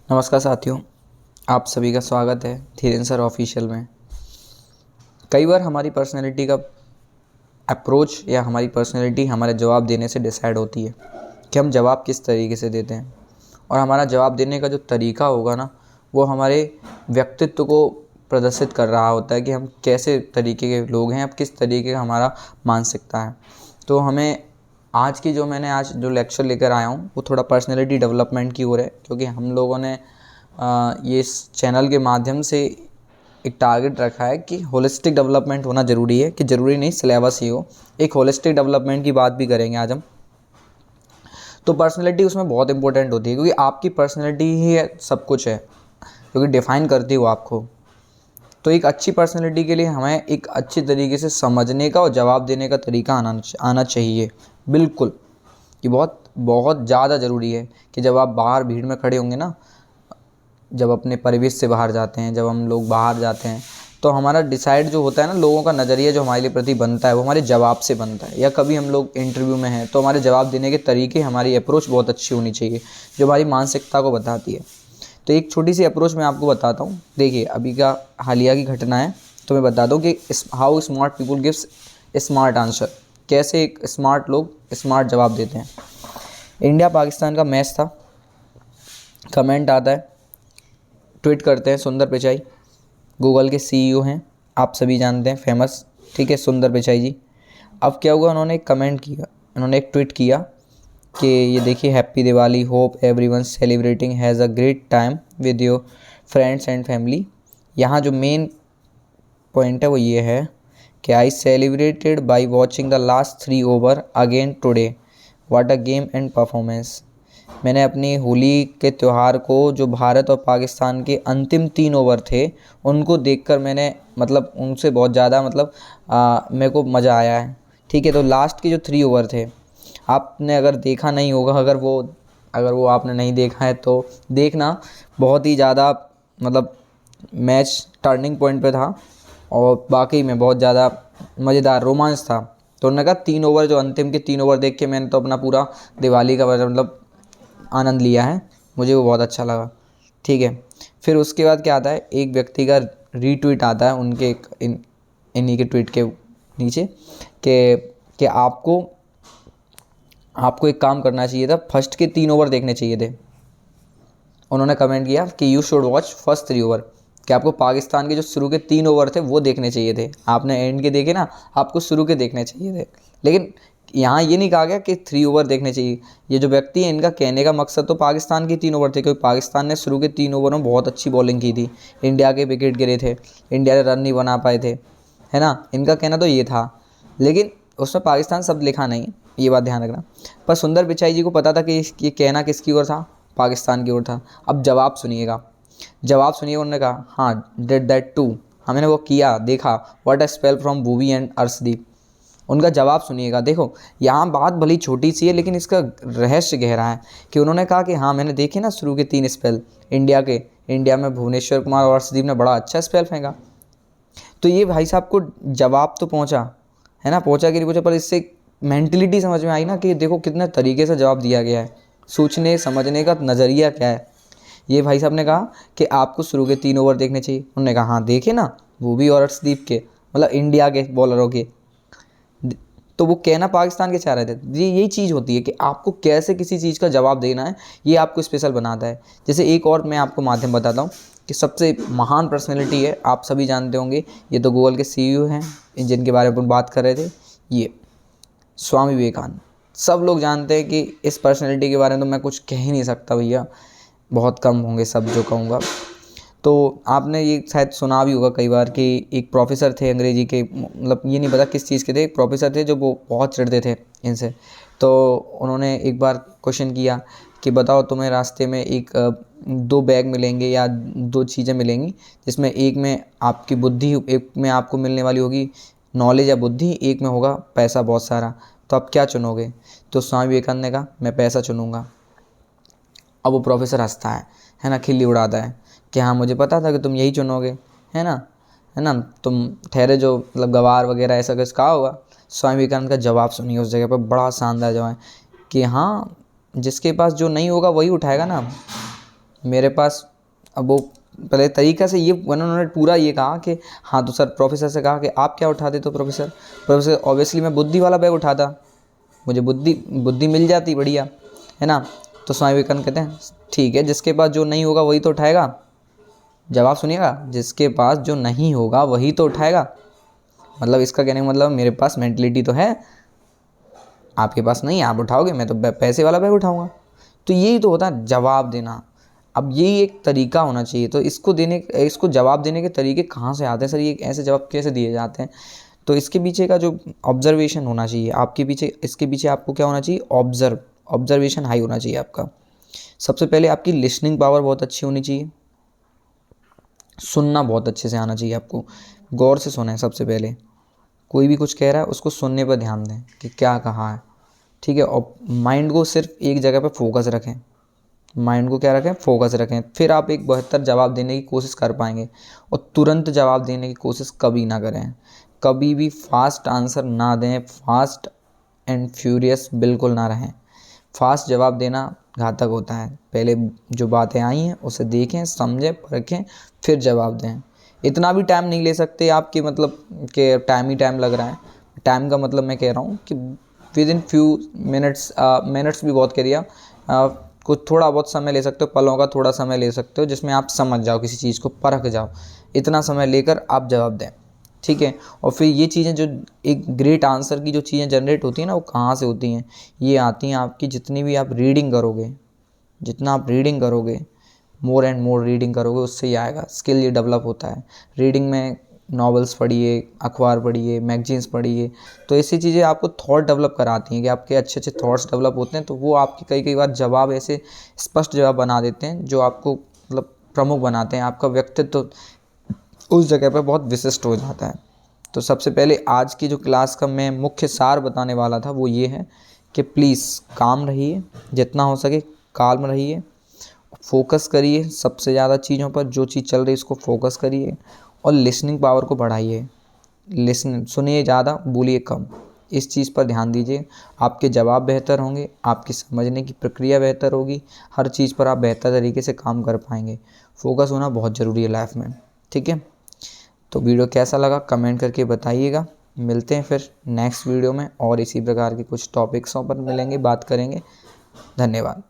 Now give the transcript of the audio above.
नमस्कार साथियों, आप सभी का स्वागत है धीरेन्द्र सर ऑफिशियल में। कई बार हमारी पर्सनैलिटी का अप्रोच या हमारी पर्सनैलिटी हमारे जवाब देने से डिसाइड होती है कि हम जवाब किस तरीके से देते हैं, और हमारा जवाब देने का जो तरीका होगा ना, वो हमारे व्यक्तित्व को प्रदर्शित कर रहा होता है कि हम कैसे तरीके के लोग हैं, अब किस तरीके का हमारा मानसिकता है। तो हमें मैंने आज जो लेक्चर लेकर आया हूँ वो थोड़ा पर्सनैलिटी डेवलपमेंट की ओर है, क्योंकि हम लोगों ने ये इस चैनल के माध्यम से एक टारगेट रखा है कि होलिस्टिक डेवलपमेंट होना ज़रूरी है, कि ज़रूरी नहीं सिलेबस ही हो, एक होलिस्टिक डेवलपमेंट की बात भी करेंगे आज हम। तो पर्सनैलिटी उसमें बहुत इंपॉर्टेंट होती है, क्योंकि आपकी पर्सनैलिटी ही सब कुछ है, क्योंकि डिफ़ाइन करती हो आपको। तो एक अच्छी पर्सनैलिटी के लिए हमें एक अच्छी तरीके से समझने का और जवाब देने का तरीका आना चाहिए। बिल्कुल, ये बहुत बहुत ज़्यादा ज़रूरी है कि जब आप बाहर भीड़ में खड़े होंगे ना, जब अपने परिवेश से बाहर जाते हैं, जब हम लोग बाहर जाते हैं, तो हमारा डिसाइड जो होता है ना, लोगों का नज़रिया जो हमारे प्रति बनता है वो हमारे जवाब से बनता है। या कभी हम लोग इंटरव्यू में हैं तो हमारे जवाब देने के तरीके, हमारी अप्रोच बहुत अच्छी होनी चाहिए जो हमारी मानसिकता को बताती है। तो एक छोटी सी अप्रोच मैं आपको बताता हूँ। देखिए, अभी का हालिया की घटना है, तो मैं बता दूँ कि how smart people gives smart answer, कैसे एक स्मार्ट लोग स्मार्ट जवाब देते हैं। इंडिया पाकिस्तान का मैच था, कमेंट आता है, ट्वीट करते हैं सुंदर पिचाई, गूगल के सीईओ हैं, आप सभी जानते हैं, फेमस, ठीक है, सुंदर पिचाई जी। अब क्या हुआ, उन्होंने एक कमेंट किया, उन्होंने एक ट्वीट किया कि ये देखिए, happy Diwali, hope everyone celebrating has a great time with your friends and family. यहाँ जो मेन पॉइंट है वो ये है कि I celebrated by watching the last 3 over again today, what a game and performance. मैंने अपनी होली के त्यौहार को, जो भारत और पाकिस्तान के अंतिम 3 ओवर थे, उनको देखकर मैंने उनसे बहुत ज़्यादा मेरे को मज़ा आया है। ठीक है, तो लास्ट के जो 3 ओवर थे, आपने अगर देखा नहीं होगा, अगर वो आपने नहीं देखा है तो देखना, बहुत ही ज़्यादा मैच टर्निंग पॉइंट पे था और बाकी में बहुत ज़्यादा मज़ेदार रोमांच था। तो उन्होंने कहा 3 ओवर, जो अंतिम के 3 ओवर देख के मैंने तो अपना पूरा दिवाली का आनंद लिया है, मुझे वो बहुत अच्छा लगा। ठीक है, फिर उसके बाद क्या आता है, एक व्यक्ति का रीट्वीट आता है उनके इन्हीं के ट्वीट के नीचे कि आपको एक काम करना चाहिए था, फर्स्ट के 3 ओवर देखने चाहिए थे। उन्होंने कमेंट किया कि you should watch first 3 over, कि आपको पाकिस्तान के जो शुरू के 3 ओवर थे वो देखने चाहिए थे। आपने एंड के देखे ना, आपको शुरू के देखने चाहिए थे। लेकिन यहाँ ये नहीं कहा गया कि 3 ओवर देखने चाहिए। ये जो व्यक्ति है, इनका कहने का मकसद तो पाकिस्तान के 3 ओवर थे, क्योंकि पाकिस्तान ने शुरू के 3 ओवर में बहुत अच्छी बॉलिंग की थी, इंडिया के विकेट गिरे थे, इंडिया ने रन नहीं बना पाए थे, है ना। इनका कहना तो ये था, लेकिन उसमें पाकिस्तान शब्द लिखा नहीं, ये बात ध्यान रखना। पर सुंदर पिचाई जी को पता था कि ये कहना किसकी ओर था, पाकिस्तान की ओर था। अब जवाब सुनिएगा, उन्होंने कहा, हाँ डिड दैट टू, हमने वो किया, देखा, what a spell from Bhuvi and Arshdeep. उनका जवाब सुनिएगा। देखो, यहाँ बात भली छोटी सी है, लेकिन इसका रहस्य गहरा है कि उन्होंने कहा कि हाँ, मैंने देखे ना शुरू के 3 स्पेल इंडिया में भुवनेश्वर कुमार और अर्शदीप ने बड़ा अच्छा स्पेल फेंका। तो ये भाई साहब को जवाब तो पहुँचा, है ना, पहुँचा कि नहीं पहुँचा, पर इससे मेंटलिटी समझ में आई ना कि देखो कितने तरीके से जवाब दिया गया है, सोचने समझने का नज़रिया क्या है। ये भाई साहब ने कहा कि आपको शुरू के 3 ओवर देखने चाहिए। उन्होंने कहा हाँ देखे ना, भूवी और अर्शदीप के, इंडिया के बॉलरों के। तो वो कहना पाकिस्तान के चाह रहे थे। ये यही चीज़ होती है कि आपको कैसे किसी चीज़ का जवाब देना है, ये आपको स्पेशल बनाता है। जैसे एक और मैं आपको माध्यम बताता हूँ कि सबसे महान पर्सनैलिटी है, आप सभी जानते होंगे, ये तो गूगल के सीईओ हैं, जिनके बारे में बात कर रहे थे, ये स्वामी विवेकानंद। सब लोग जानते हैं कि इस पर्सनैलिटी के बारे में तो मैं कुछ कह ही नहीं सकता भैया, बहुत कम होंगे सब जो कहूँगा। तो आपने ये शायद सुना भी होगा कई बार कि एक प्रोफेसर थे अंग्रेजी के, ये नहीं पता किस चीज़ के थे, एक प्रोफेसर थे जो वो बहुत चिढ़ते थे इनसे। तो उन्होंने एक बार क्वेश्चन किया कि बताओ, तुम्हें रास्ते में 2 बैग मिलेंगे या 2 चीज़ें मिलेंगी, जिसमें एक में आपकी बुद्धि, एक में आपको मिलने वाली होगी नॉलेज या बुद्धि, एक में होगा पैसा बहुत सारा, तो आप क्या चुनोगे? तो स्वामी विवेकानंद ने कहा मैं पैसा चुनूँगा। अब वो प्रोफेसर हंसता है ना, खिल्ली उड़ाता है कि हाँ मुझे पता था कि तुम यही चुनोगे, है ना, तुम ठहरे जो गवार वगैरह ऐसा कुछ कहा होगा। स्वामी विवेकानंद का जवाब सुनिए उस जगह पर, बड़ा शानदार जवाब कि हाँ, जिसके पास जो नहीं होगा वही उठाएगा ना, मेरे पास अब वो पहले तरीका से ये उन्होंने पूरा ये कहा कि हाँ तो सर प्रोफेसर से कहा कि आप क्या उठाते तो प्रोफेसर प्रोफेसर ऑब्वियसली मैं बुद्धि वाला बैग उठाता, मुझे बुद्धि बुद्धि मिल जाती बढ़िया, है ना। तो स्वामी विवेकानंद कहते हैं ठीक है, जिसके पास जो नहीं होगा वही तो उठाएगा। जवाब सुनिएगा, जिसके पास जो नहीं होगा वही तो उठाएगा। मतलब इसका कहने का मतलब मेरे पास मेंटलिटी तो है, आपके पास नहीं है, आप उठाओगे, मैं तो पैसे वाला बैग उठाऊंगा। तो यही तो होता है जवाब देना। अब यही एक तरीका होना चाहिए। तो इसको जवाब देने के तरीके कहाँ से आते हैं सर, ये ऐसे जवाब कैसे दिए जाते हैं? तो इसके पीछे का जो ऑब्जर्वेशन होना चाहिए आपके पीछे, इसके पीछे आपको क्या होना चाहिए, ऑब्जर्वेशन हाई होना चाहिए आपका। सबसे पहले आपकी लिसनिंग पावर बहुत अच्छी होनी चाहिए, सुनना बहुत अच्छे से आना चाहिए आपको, गौर से सुने। सबसे पहले कोई भी कुछ कह रहा है उसको सुनने पर ध्यान दें कि क्या कहा है, ठीक है। और माइंड को सिर्फ एक जगह पर फोकस रखें, माइंड को क्या रखें, फोकस रखें। फिर आप एक बेहतर जवाब देने की कोशिश कर पाएंगे। और तुरंत जवाब देने की कोशिश कभी ना करें, कभी भी फास्ट आंसर ना दें, फास्ट एंड फ्यूरियस बिल्कुल ना रहें। फास्ट जवाब देना घातक होता है। पहले जो बातें आई हैं उसे देखें, समझें, परखें, फिर जवाब दें। इतना भी टाइम नहीं ले सकते आपके मतलब कि टाइम ही टाइम लग रहा है। टाइम का मतलब मैं कह रहा हूँ कि with in few minutes, minutes भी बहुत कह दिया, कुछ थोड़ा बहुत समय ले सकते हो, पलों का थोड़ा समय ले सकते हो जिसमें आप समझ जाओ, किसी चीज़ को परख जाओ। इतना समय लेकर आप जवाब दें, ठीक है। और फिर ये चीज़ें जो एक ग्रेट आंसर की जो चीज़ें जनरेट होती हैं ना, वो कहाँ से होती हैं? ये आती हैं आपकी जितनी भी आप रीडिंग करोगे, जितना आप रीडिंग करोगे, मोर एंड मोर रीडिंग करोगे, उससे ही आएगा। स्किल ये डेवलप होता है रीडिंग में। नॉवेल्स पढ़िए, अखबार पढ़िए, मैगजीन्स पढ़िए, तो ऐसी चीज़ें आपको थॉट डेवलप कराती हैं कि आपके अच्छे अच्छे थॉट्स डेवलप होते हैं। तो वो आपके कई कई बार जवाब ऐसे स्पष्ट जवाब बना देते हैं जो आपको मतलब प्रमुख बनाते हैं, आपका व्यक्तित्व उस जगह पर बहुत विशिष्ट हो जाता है। तो सबसे पहले आज की जो क्लास का मैं मुख्य सार बताने वाला था वो ये है कि प्लीज़ काम रहिए, जितना हो सके काल्म रहिए, फोकस करिए सबसे ज़्यादा चीज़ों पर, जो चीज़ चल रही है उसको फोकस करिए। और लिसनिंग पावर को बढ़ाइए, सुनिए ज़्यादा, बोलिए कम। इस चीज़ पर ध्यान दीजिए, आपके जवाब बेहतर होंगे, आपकी समझने की प्रक्रिया बेहतर होगी, हर चीज़ पर आप बेहतर तरीके से काम कर पाएंगे। फोकस होना बहुत ज़रूरी है लाइफ में, ठीक है। तो वीडियो कैसा लगा कमेंट करके बताइएगा। मिलते हैं फिर नेक्स्ट वीडियो में और इसी प्रकार के कुछ टॉपिक्सों पर मिलेंगे, बात करेंगे। धन्यवाद।